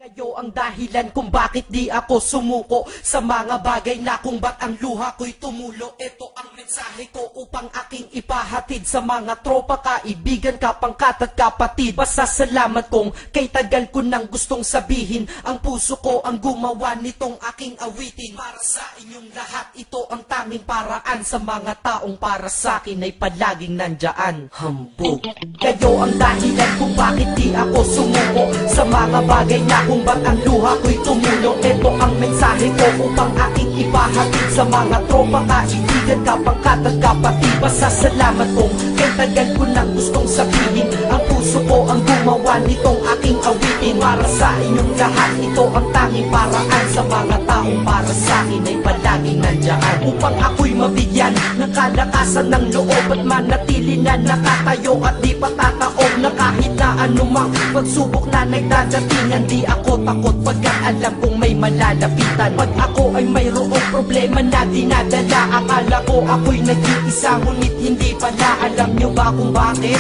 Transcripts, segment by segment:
Kayo ang dahilan kung bakit di ako sumuko sa mga bagay na kung ba't ang luha ko'y tumulo. Ito ang mensahe ko upang aking ipahatid sa mga tropa, kaibigan, kapangkat at kapatid. Pasasalamat kong kay tagal ko nang gustong sabihin, ang puso ko ang gumawa nitong aking awitin. Para sa inyong lahat, ito ang tanging paraan sa mga taong para sa akin ay palaging nandyan. Hambog. Kayo ang dahilan kung bakit di ako sumuko sa mga bagay na kung ba't ang luha ko'y tumulo. Ito ang mensahe ko upang aking ipahatid sa mga tropa, kaibigan, kapangkat at kapatid. Pasasalamat kong kay tagal ko nang gustong sabihin, ang puso ko ang gumawa nitong aking awitin. Para sa inyong lahat, ito ang tanging paraan sa mga taong para sa akin ay palaging nandyan. Upang ako'y mabigyan ng kalakasan ng loob at manatili na nakatayo at di patataob na kahit na anumang pagsubok na nagdadatingan. Di ako takot pagkat alam kong may malalapitan. Pag ako ay mayroong problema na dinadala, akala ko ako'y nag-iisa, ngunit hindi pala. Alam nyo ba kung bakit?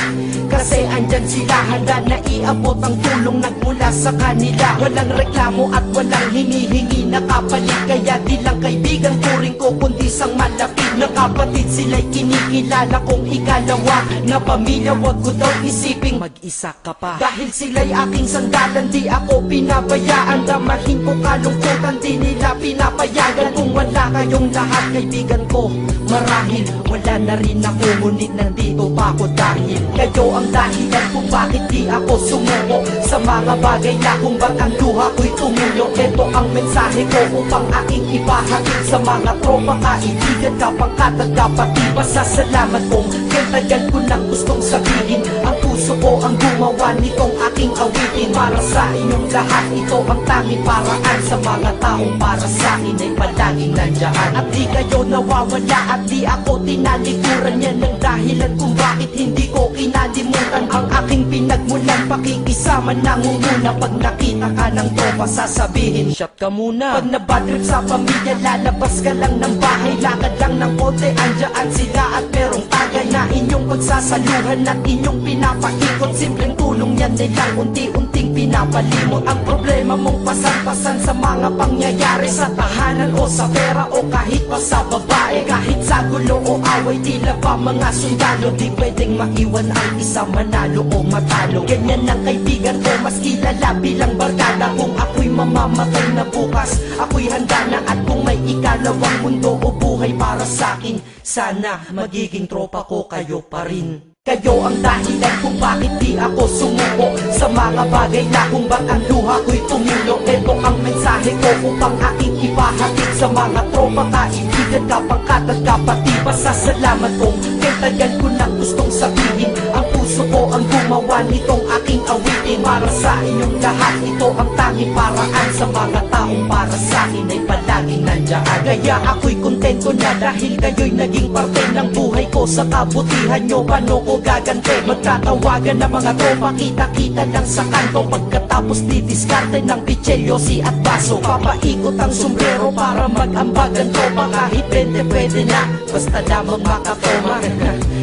Kasi andyan sila, handa na iabot ang tulong nagmula sa kanila. Walang reklamo at walang hinihingi na kapalit, kaya di lang kaibigan ko rin ko kundi sang malapit na kapatid. Sila'y kinikilala kong ikalawa na pamilya. Wag ko daw isiping mag-isa ka pa, dahil sila'y aking sandalan, di ako pinabayaan. Damahin ko kalungkutan, di nila pinapayagan. Kung wala kayong lahat kaibigan ko, marahil wala na rin ako, ngunit nandito pa ako dahil kayo ang dahilan kung bakit di ako sumuko sa mga bagay na kung ba't ang luha ko'y tumulo. Ito ang mensahe ko upang aking ipahatid sa mga tropa, kaibigan, kapangkat at kapatid. Pasasalamat kong kay tagal ko nang gustong sabihin, ang puso ko ang gumawa nitong aking awitin. Para sa inyong lahat, ito ang tanging paraan sa mga taong para sa akin ay palaging nandyan. At di kayo nawawala at di ako tinalikuran, yan ang dahilan kung bakit hindi ko kinalimutan ang aking pinagmulan. Pakikisama nangunguna, pag nakita ka ng tropa sasabihin shot ka muna. Pag nabadrip sa pamilya, lalabas ka lang ng bahay, lakad lang ng konti, andyan sila at merong tagay na inyong pagsasaluhan at inyong pinapaikot. Simpleng tulong yan nilang unti-unting pinapalimot ang problema mong pasan-pasan sa mga pangyayari sa tahanan o sa pera o kahit pa sa babae. Kahit sa gulo o away, tila ba mga sundalo, di pwedeng maiwan ang isa manalo o matalo. Ganyan ang kaibigan ko, mas kilala bilang barkada. Kung ako'y mamamatay na bukas, ako'y handa na. At kung may ikalawang mundo o buhay para sa akin, sana magiging tropa ko kayo pa rin. Kayo ang dahilan kung bakit di ako sumuko sa mga bagay na kung ba't ang luha ko'y tumulo. Ito ang mensahe ko upang aking ipahatid sa mga tropa, kaibigan, kapangkat at kapatid. Pasasalamat kong kay tagal ko nang gustong sabihin, ang puso ko ang gumawa nitong aking awitin. Para sa inyong lahat, ito ang tanging paraan sa mga taong para sa akin ay palaging nandyan. Kaya ako'y kontento na dahil kayo'y naging parte ng buhay ko. Sa kabutihan nyo, paano ko gagante? Magtatawagan ng mga tropa, kita-kita lang sa kanto. Pagkatapos didiskarte ng pichelyosi at baso, papaikot ang sombrero para mag-ambag ang tropa. Kahit 20 pwede na, basta lamang makatoma.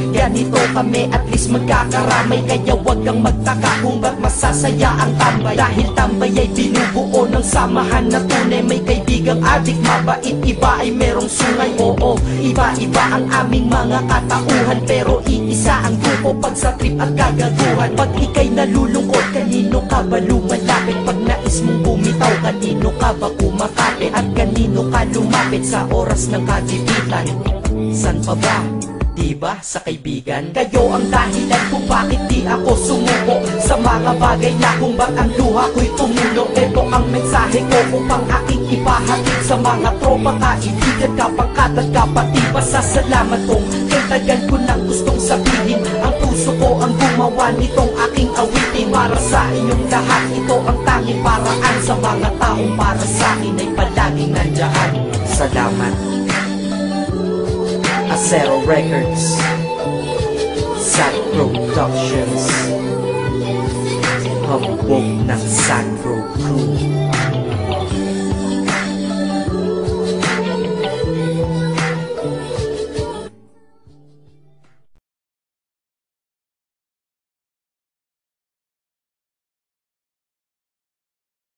Ganito kami, at least magkakaramay. Kaya wag kang magtaka kung ba't masasaya ang tambay, dahil tambay ay binubuo ng samahan na tunay. May kaibigang adik, mabait, iba ay merong sungay. Oo, iba-iba ang aming mga katauhan, pero iisa ang grupo pag sa trip at kagaguhan. Pag ika'y nalulungkot, kanino ka ba lumalapit? Pag nais mong bumitaw, kanino ka ba kumakapit? At kanino ka lumapit sa oras ng kagipitan? San pa ba? Diba sa kaibigan? Kayo ang dahilan kung bakit di ako sumuko sa mga bagay na kung ba't ang luha ko'y tumulo. Ito ang mensahe ko upang aking ipahatid sa mga tropa, kaibigan, kapangkat at kapatid. Pasasalamat kong kay tagal ko nang gustong sabihin, ang puso ko ang gumawa nitong aking awitin. Para sa inyong lahat, ito ang tanging paraan sa mga taong para sa akin ay palaging nandyan. Salamat. Acero Records, Sad Productions, hambog ng Sad Pro Crew.